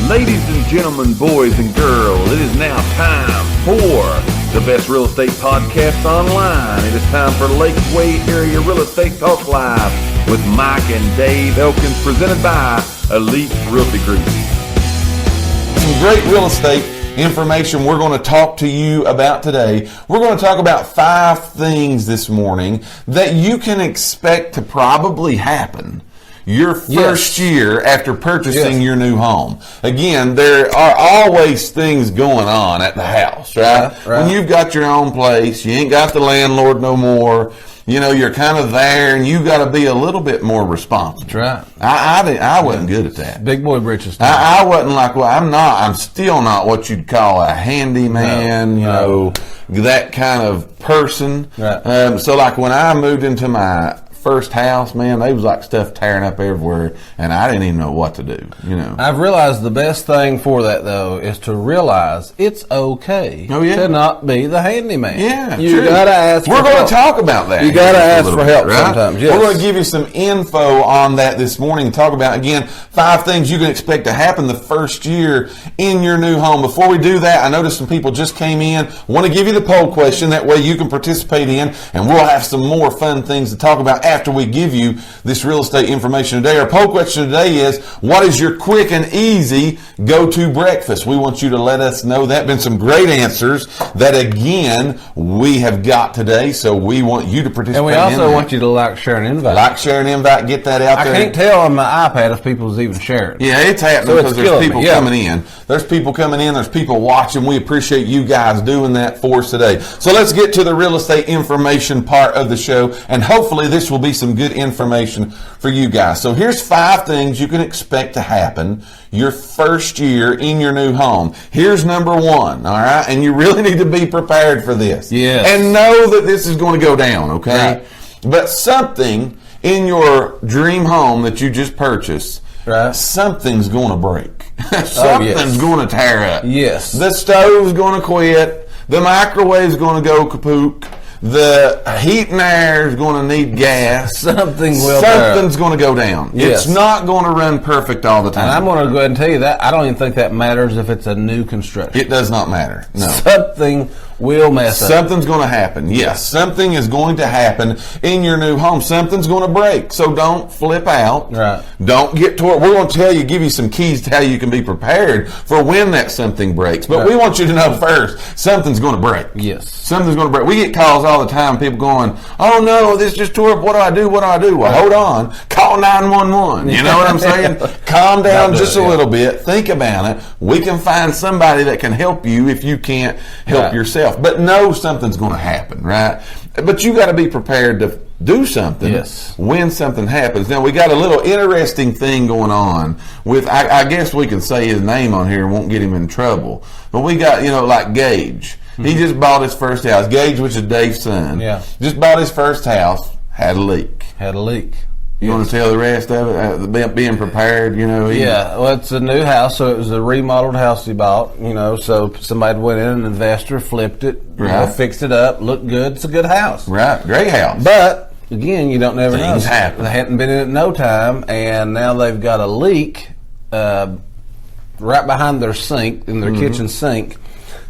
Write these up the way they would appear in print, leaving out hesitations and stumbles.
Ladies and gentlemen, boys and girls, it is now time for the best real estate podcast online. It is time for Lakeway Area Real Estate Talk Live with Mike and Dave Elkins, presented by Elite Realty Group. Some great real estate information we're going to talk to you about today. We're going to talk about 5 things this morning that you can expect to probably happen your first year after purchasing your new home. Again, there are always things going on at the house, right? When you've got your own place, you ain't got the landlord no more. You know, you're kind of there, and you got to be a little bit more responsible. That's right. I wasn't good at that. Big boy britches. I wasn't like, well, I'm still not what you'd call a handyman, you know, that kind of person. Right. So like when I moved into my first house, man, they was like stuff tearing up everywhere, and I didn't even know what to do, you know. I've realized the best thing for that, though, is to realize it's okay to not be the handyman. Yeah, you got to ask for help. We're going to talk about that. You got to ask for help sometimes, yes. We're going to give you some info on that this morning and talk about, again, 5 things you can expect to happen the first year in your new home. Before we do that, I noticed some people just came in. I want to give you the poll question. That way you can participate in, and we'll have some more fun things to talk about after we give you this real estate information today. Our poll question today is, what is your quick and easy go-to breakfast? We want you to let us know that. Been some great answers that, again, we have got today, so we want you to participate. And we also want you to like, share, and invite. Like, share, and invite. Get that out there. I can't tell on my iPad if people's even sharing. Yeah, it's happening because there's people coming in. There's people coming in. There's people watching. We appreciate you guys doing that for us today. So let's get to the real estate information part of the show, and hopefully this will be some good information for you guys. So here's 5 things you can expect to happen your first year in your new home. Here's number 1, all right? And you really need to be prepared for this. Yes. And know that this is going to go down, okay? Right. But something in your dream home that you just purchased, something's going to break. Something's going to tear up. Yes. The stove's going to quit. The microwave's going to go kaput. The heat and air is going to need gas. Something's going to go down. Yes. It's not going to run perfect all the time. And I'm going to go ahead and tell you that I don't even think that matters if it's a new construction. It does not matter. No. Something will mess up. Something's going to happen. Yes, something is going to happen in your new home. Something's going to break. So don't flip out. Right. Don't get tore. We're going to give you some keys to how you can be prepared for when that something breaks. But we want you to know first, something's going to break. Yes. Something's going to break. We get calls all the time, people going, oh no, this just tore up. What do I do? What do I do? Well, hold on. Call 911. You know what I'm saying? Calm down just a little bit. Think about it. We can find somebody that can help you if you can't help yourself. But know something's going to happen, right? But you got to be prepared to do something when something happens. Now, we got a little interesting thing going on with, I guess we can say his name on here and won't get him in trouble. But we got, like Gage. He just bought his first house. Gage, which is Dave's son, just bought his first house, had a leak. You want to tell the rest of it? Being prepared, Yeah, well, it's a new house, so it was a remodeled house he bought, so somebody went in, an investor, flipped it, fixed it up, looked good. It's a good house. Right, great house. But, again, you don't never know. Things happen. They hadn't been in it no time, and now they've got a leak right behind their sink, in their kitchen sink.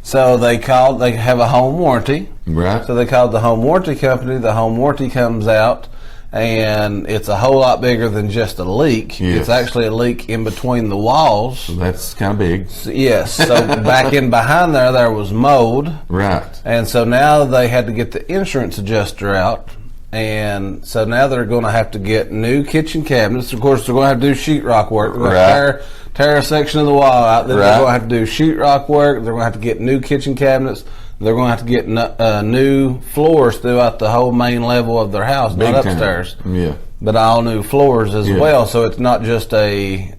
So they have a home warranty. Right. So they called the home warranty company. The home warranty comes out, and it's a whole lot bigger than just a leak. Yes. It's actually a leak in between the walls. So that's kind of big. Yes. So back in behind there was mold. Right. And so now they had to get the insurance adjuster out. And so now they're going to have to get new kitchen cabinets. Of course, they're going to have to do sheetrock work. They're going to tear a section of the wall out. Then they're going to have to do sheetrock work. They're going to have to get new kitchen cabinets. They're going to have to get new floors throughout the whole main level of their house, Big not upstairs. Time. Yeah. But all new floors as well. So it's not just a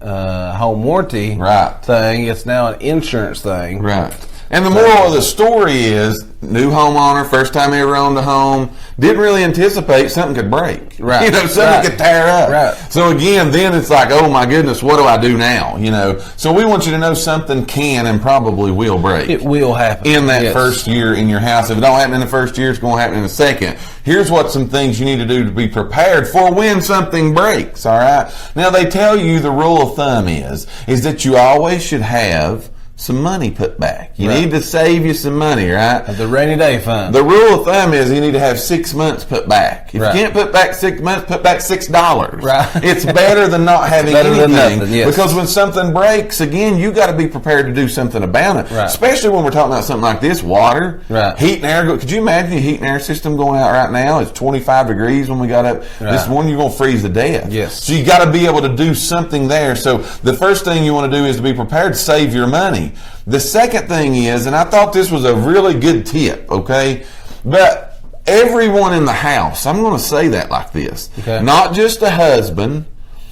home warranty thing. It's now an insurance thing. Right. And the moral of the story is, new homeowner, first time ever owned a home, didn't really anticipate something could break. Right. You know, something could tear up. Right. So again, then it's like, oh my goodness, what do I do now? You know, so we want you to know something can and probably will break. It will happen. In that first year in your house. If it don't happen in the first year, it's going to happen in the second. Here's what some things you need to do to be prepared for when something breaks, all right? Now, they tell you the rule of thumb is that you always should have some money put back. You need to save you some money, right? The rainy day fund. The rule of thumb is you need to have 6 months put back. If you can't put back 6 months, put back $6. Right. It's better than not having anything. Than nothing, yes. Because when something breaks, again, you got to be prepared to do something about it. Right. Especially when we're talking about something like this, water, heat and air. Could you imagine the heat and air system going out right now? It's 25 degrees when we got up. This morning, you're going to freeze to death. Yes. So you got to be able to do something there. So the first thing you want to do is to be prepared to save your money. The second thing is, and I thought this was a really good tip, okay, but everyone in the house, I'm going to say that like this, not just the husband,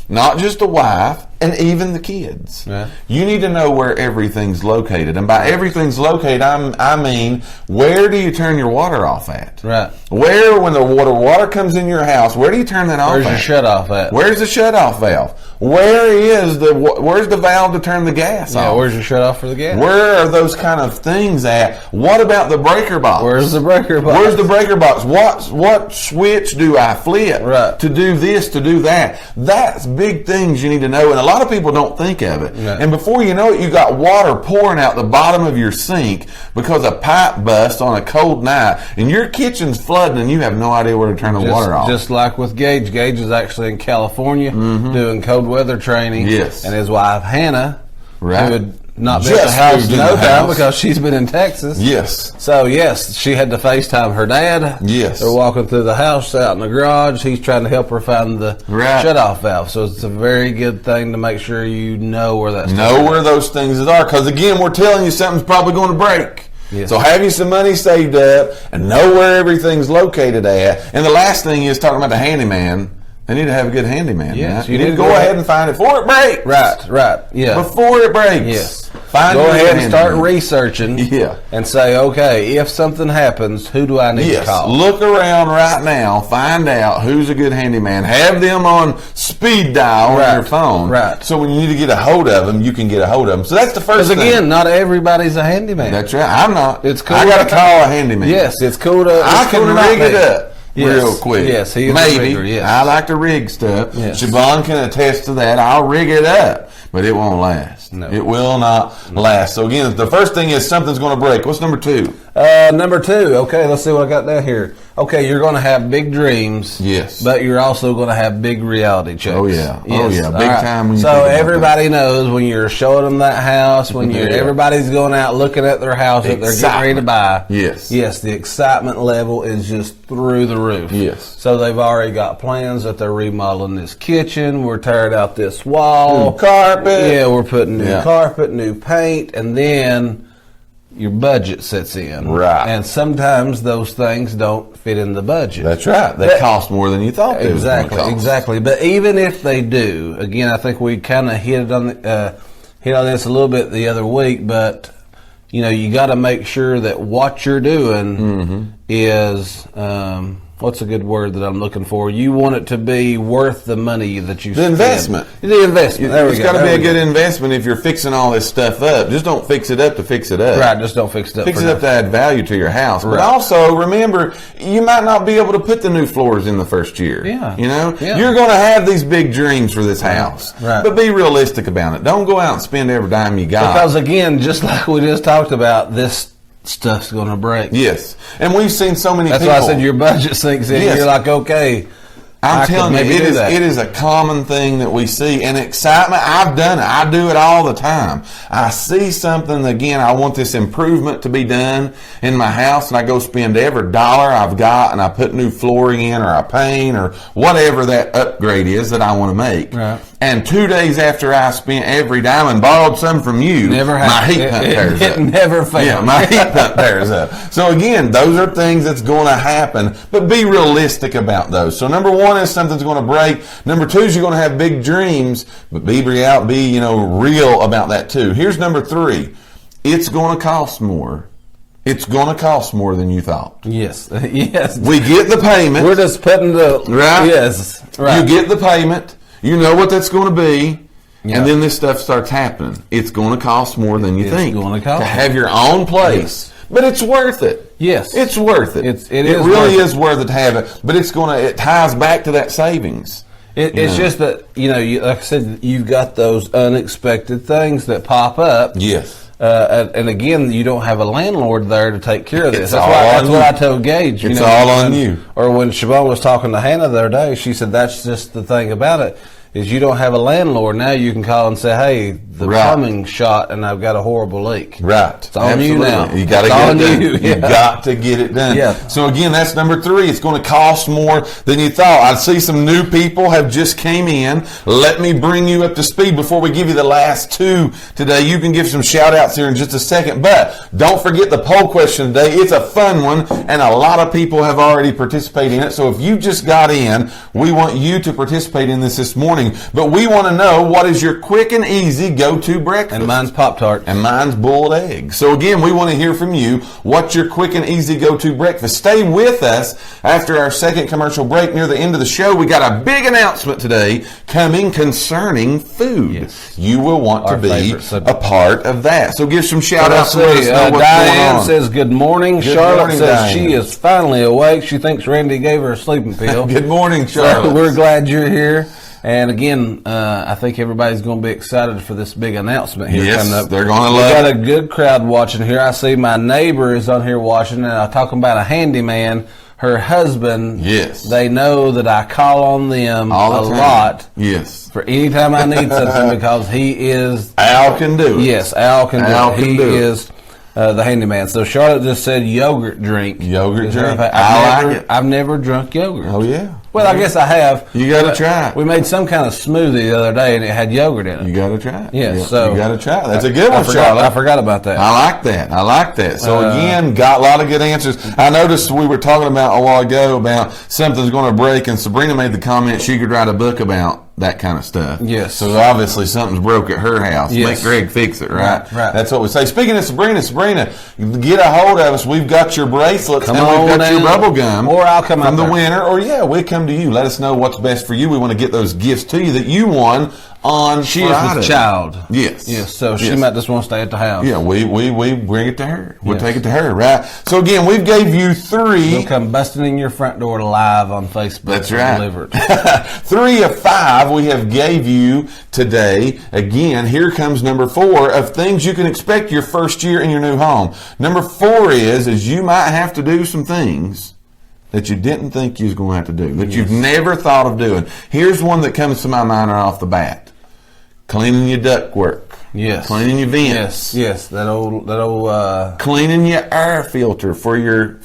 not just the wife, and even the kids. You need to know where everything's located. And by everything's located, I mean, where do you turn your water off at? Right. Where, when the water comes in your house, where do you turn that off Where's at? your shut-off at? Where's the shut-off valve? Where's the valve to turn the gas off? Yeah, where's your shut-off for the gas? Where are those kind of things at? What about the breaker box? Where's the breaker box? Where's the breaker box? What switch do I flip to do this, to do that? That's big things you need to know, and a lot of people don't think of it. And before you know it, you got water pouring out the bottom of your sink because a pipe bust on a cold night, and your kitchen's flooding, and you have no idea where to turn the water off. Just like with Gage. Gage is actually in California doing cold weather training. Yes. And his wife, Hannah, who would not be at Just the house moved in in no the time house. because she's been in Texas. Yes. So, yes, she had to FaceTime her dad. Yes. They're walking through the house out in the garage. He's trying to help her find the shut-off valve. So it's a very good thing to make sure you know where that's where those things are. Because, again, we're telling you something's probably going to break. Yes. So have you some money saved up and know where everything's located at. And the last thing is talking about the handyman. They need to have a good handyman. Yes, right? You need to go ahead and find it before it breaks. Right. Yeah. Before it breaks. Yes. Go ahead and start researching. Yeah. And say, okay, if something happens, who do I need to call? Look around right now. Find out who's a good handyman. Have them on speed dial on your phone. Right. So when you need to get a hold of them, you can get a hold of them. So that's the first thing. Because again, not everybody's a handyman. That's right. I'm not. It's cool. I got to call a handyman. Yes, it's cool to. I can rig it up. Yes. Real quick. Yes, he is Maybe. a rigger, yes. I like to rig stuff. Yes. Siobhan can attest to that. I'll rig it up, but it won't last. No. It will not last. So again, the first thing is something's going to break. What's number 2? Number 2. Okay, let's see what I got down here. Okay, you're going to have big dreams. Yes. But you're also going to have big reality checks. Oh yeah. Yes. Oh yeah. Big time. When you so think about everybody knows when you're showing them that house, when everybody's going out looking at their house that they're getting ready to buy. Yes. Yes, the excitement level is just through the roof. Yes. So they've already got plans that they're remodeling this kitchen. We're tearing out this wall. New carpet. Yeah, we're putting new carpet, new paint, and then your budget sets in. Right. And sometimes those things don't fit in the budget. That's right. They cost more than you thought they Exactly, was going to cost. exactly. But even if they do, again, I think we kind of hit on this a little bit the other week, but you know, you got to make sure that what you're doing is what's a good word that I'm looking for? You want it to be worth the money that you spend. Investment. The investment. There we go. It's got to be a good investment if you're fixing all this stuff up. Just don't fix it up to fix it up. Right, just don't fix it up. Fix it up to add value to your house. Right. But also, remember, you might not be able to put the new floors in the first year. Yeah. You know? Yeah. You're going to have these big dreams for this house. Right. But be realistic about it. Don't go out and spend every dime you got. Because, again, just like we just talked about, this stuff's going to break. Yes. And we've seen so many people. That's why I said your budget sinks in. Yes. You're like, okay, I'm telling you, it is a common thing that we see. And excitement, I've done it. I do it all the time. I see something, again, I want this improvement to be done in my house, and I go spend every dollar I've got, and I put new flooring in, or I paint, or whatever that upgrade is that I want to make. Right. And 2 days after I spent every dime and borrowed some from you, my heat pump tears up. It never fails. Yeah, my heat pump tears up. So again, those are things that's going to happen, but be realistic about those. So number 1 is something's going to break. Number 2 is you're going to have big dreams, but be real about that too. Here's number 3. it's going to cost more. It's going to cost more than you thought. Yes. Yes. We get the payment. We're just putting the... Right? Yes. Right. You get the payment. You know what that's going to be. Yeah. And then this stuff starts happening. It's going to cost more than you think. It's going to cost to have your own place. Yes. But it's worth it. Yes. It's worth it. It really is worth it to have it. But it ties back to that savings. It's just that, like I said, you've got those unexpected things that pop up. Yes. And again, you don't have a landlord there to take care of this. That's what I told Gage. It's all on you. Or when Siobhan was talking to Hannah the other day, she said that's just the thing about it. Is you don't have a landlord. Now you can call and say, hey, the plumbing shot and I've got a horrible leak. Right. It's on you now. You got to get it done. You got to get it done. Yeah. So again, that's number 3. It's going to cost more than you thought. I see some new people have just came in. Let me bring you up to speed before we give you the last 2 today. You can give some shout outs here in just a second, but don't forget the poll question today. It's a fun one and a lot of people have already participated in it. So if you just got in, we want you to participate in this morning. But we want to know, what is your quick and easy go-to breakfast? And mine's Pop-Tart. And mine's boiled eggs. So again, we want to hear from you. What's your quick and easy go-to breakfast? Stay with us after our second commercial break. Near the end of the show, we got a big announcement today coming concerning food. Yes. You will want to be a part of that. So give some shout-outs. Diane says, good morning. Charlotte says Diane. She is finally awake. She thinks Randy gave her a sleeping pill. Good morning, Charlotte. So we're glad you're here. And again, I think everybody's going to be excited for this big announcement here coming up. They're going to love it. We got a good crowd watching here. I see my neighbor is on here watching, and I'm talking about a handyman. Her husband, they know that I call on them a lot. Yes. For any time I need something, because he is... Al can do it. Yes, Al can do it. He is the handyman. So Charlotte just said yogurt drink. Yogurt drink. I've never drunk yogurt. Oh, yeah. Well, I guess I have. You got to try it. We made some kind of smoothie the other day, and it had yogurt in it. You got to try it. Yeah, so you got to try it. That's a good one, Charlotte. I forgot about that. I like that. So again, got a lot of good answers. I noticed we were talking about a while ago about something's going to break, and Sabrina made the comment she could write a book about that kind of stuff. Yes. So obviously something's broke at her house. Yes. Make Greg fix it, right? Right. That's what we say. Speaking of Sabrina, get a hold of us. We've got your bracelets and on we've got your down. bubble gum. Or I'll come from out the there. winner. Or we come to you. Let us know what's best for you. We want to get those gifts to you that you won on She Friday. is with child. Yes. Yes. So she might just want to stay at the house. Yeah, we bring it to her. We'll take it to her, right? So again, we've gave you 3. They'll come busting in your front door live on Facebook. That's right. Delivered. 3 of 5 we have gave you today. Again, here comes number 4 of things you can expect your first year in your new home. Number 4 is you might have to do some things that you didn't think you was going to have to do, that you've never thought of doing. Here's one that comes to my mind right off the bat. Cleaning your ductwork. Yes. Cleaning your vents. Yes. That old. Cleaning your air filter for your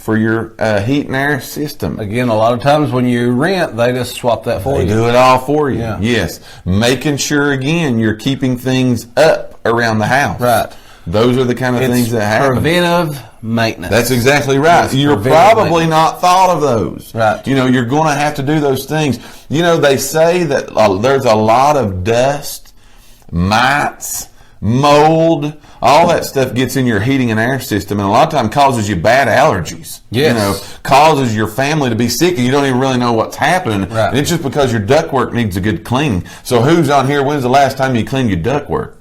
heat and air system. Again, a lot of times when you rent, they just swap that for you. They do it all for you. Yeah. Yes. Making sure again you're keeping things up around the house. Right. Those are the kind of things that happen. Preventive maintenance. That's exactly right. It's You're probably not thought of those. Right. You're going to have to do those things. They say that there's a lot of dust, mites, mold, all that stuff gets in your heating and air system, and a lot of time causes you bad allergies. Yes. Causes your family to be sick, and you don't even really know what's happening. Right. And it's just because your ductwork needs a good cleaning. So who's on here? When's the last time you cleaned your ductwork?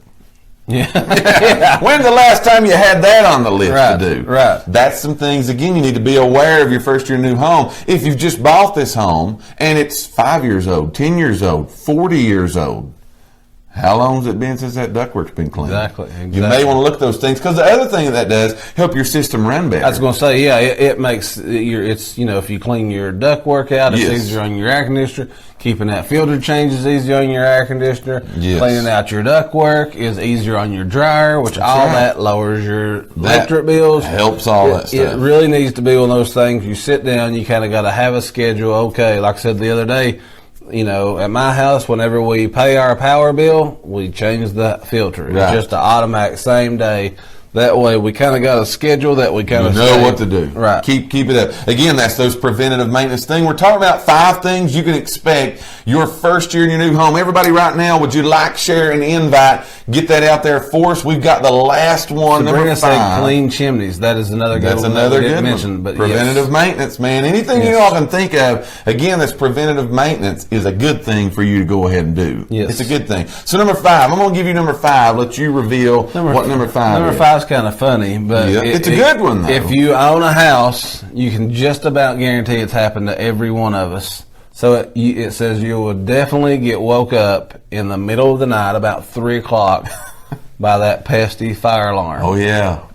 Yeah. When's the last time you had that on the list to do? Right. That's some things, again, you need to be aware of your first year new home. If you've just bought this home and it's 5 years old, 10 years old, 40 years old, how long has it been since that ductwork's been cleaned? Exactly. You may want to look at those things, because the other thing that does help your system run better. I was going to say, it makes if you clean your ductwork out, it's easier on your air conditioner. Keeping that filter change is easier on your air conditioner. Yes. Cleaning out your ductwork is easier on your dryer, which that lowers your electric bills. Helps all that stuff. It really needs to be one of those things. You sit down, you kind of got to have a schedule. Okay, like I said the other day, at my house, whenever we pay our power bill, we change the filter. It's just an automatic same day. That way, we kind of got a schedule that we kind of know what to do. Right. Keep it up. Again, that's those preventative maintenance thing. We're talking about 5 things you can expect your first year in your new home. Everybody right now, would you like, share, and invite? get that out there for us. We've got the last one, Sabrina number said 5. clean chimneys. That is another good That's one. another that we good didn't one. mention, but Preventative maintenance, man. Anything you all can think of, again, that's preventative maintenance is a good thing for you to go ahead and do. Yes. It's a good thing. So number 5, I'm going to give you number 5. Let you reveal what number 5 is. Number 5 is kind of funny, but Yeah, it's a good one, though. If you own a house, you can just about guarantee it's happened to every one of us. So it says you will definitely get woke up in the middle of the night about 3 o'clock by that pesky fire alarm. Oh yeah.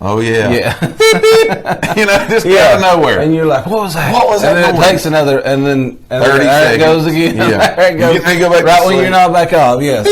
Yeah. Just out of nowhere. And you're like, what was that? What was that And then noise? it takes another, and then 30 there it seconds. goes again. Yeah. There it goes. You can go back to right when sleep. you're not back off, yes.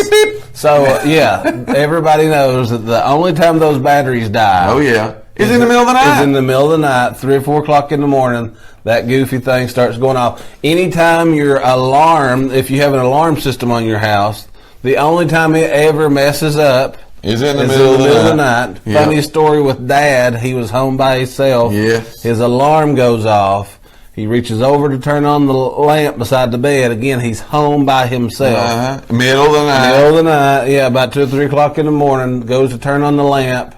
So, everybody knows that the only time those batteries die. Oh yeah. Is in the middle of the night. Is in the middle of the night, 3 or 4 o'clock in the morning. That goofy thing starts going off. Anytime your alarm, if you have an alarm system on your house, the only time it ever messes up is in the is middle in the of middle the of the night. night. Yep. Funny story with Dad. He was home by himself. Yes. His alarm goes off. He reaches over to turn on the lamp beside the bed. Again, he's home by himself. Middle of the night. Middle of the night, about 2 or 3 o'clock in the morning. Goes to turn on the lamp.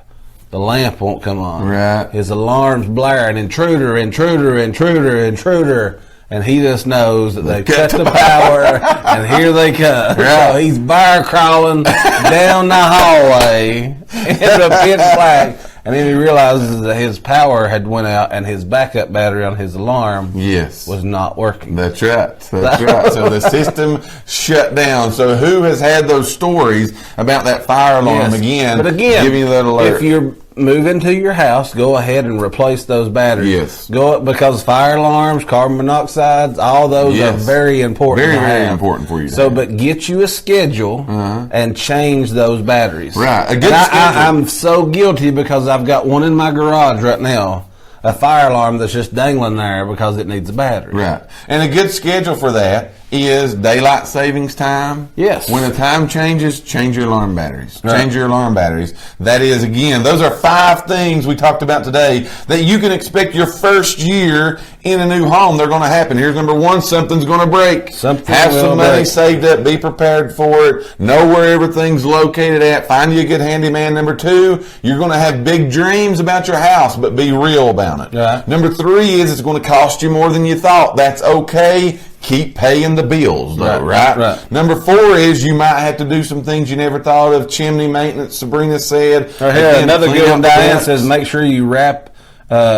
The lamp won't come on. Right. His alarm's blaring, intruder, intruder, intruder, intruder. And he just knows that they cut the power, and here they come. Right. So he's bear crawling down the hallway in the pitch black. And then he realizes that his power had went out and his backup battery on his alarm was not working. That's right. That's right. So the system shut down. So who has had those stories about that fire alarm again? But again, giving you that alert. If you're moving to your house, go ahead and replace those batteries. Yes. Because fire alarms, carbon monoxides, all those are very important. Very, very important for you. But get you a schedule and change those batteries. Right. A good schedule. I'm so guilty because I've got one in my garage right now. A fire alarm that's just dangling there because it needs a battery. Right. And a good schedule for that is daylight savings time. Yes. When the time changes, change your alarm batteries. Right. Change your alarm batteries. That is, again, those are 5 things we talked about today that you can expect your first year in a new home. They're going to happen. Here's number 1, something's going to break. Have some money saved up. Be prepared for it. Know where everything's located at. Find you a good handyman. Number 2, you're going to have big dreams about your house, but be real about it. Right. Number 3 is it's going to cost you more than you thought. That's okay. Keep paying the bills, though, right? Number 4 is you might have to do some things you never thought of. Chimney maintenance, Sabrina said. Another good one, Diane says, make sure you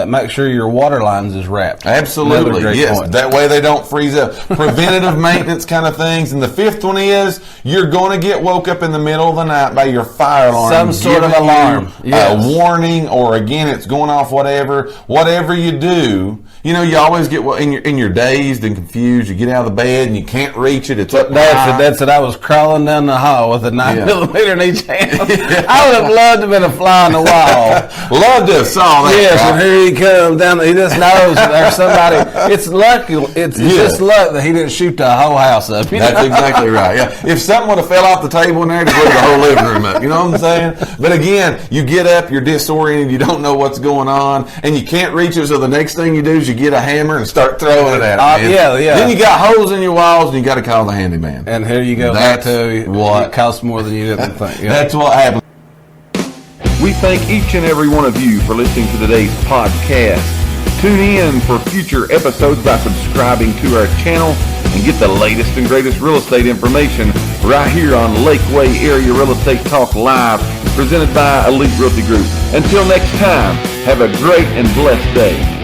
make sure your water lines is wrapped. Absolutely, yes. Point. That way they don't freeze up. Preventative maintenance kind of things. And the 5th one is you're going to get woke up in the middle of the night by your fire alarm. Some sort of alarm. A warning, or again, it's going off whatever. Whatever you do, you always get in your dazed and confused. You get out of the bed and you can't reach it. It's up high. That's it. I was crawling down the hall with a 9mm in each hand. I would have loved to have been a fly on the wall. Loved to have saw that. Yes, and here he comes down. He just knows that there's somebody. It's lucky. It's just luck that he didn't shoot the whole house up. That's exactly right. Yeah. If something would have fell off the table in there, it blew the whole living room up. You know what I'm saying? But again, you get up, you're disoriented, you don't know what's going on, and you can't reach it. So the next thing you do is you get a hammer and start throwing it at it. Then you got holes in your walls, and you got to call the handyman. And here you go. That's what it costs more than you didn't think. Yeah. That's what happened. We thank each and every one of you for listening to today's podcast. Tune in for future episodes by subscribing to our channel and get the latest and greatest real estate information right here on Lakeway Area Real Estate Talk Live, presented by Elite Realty Group. Until next time, have a great and blessed day.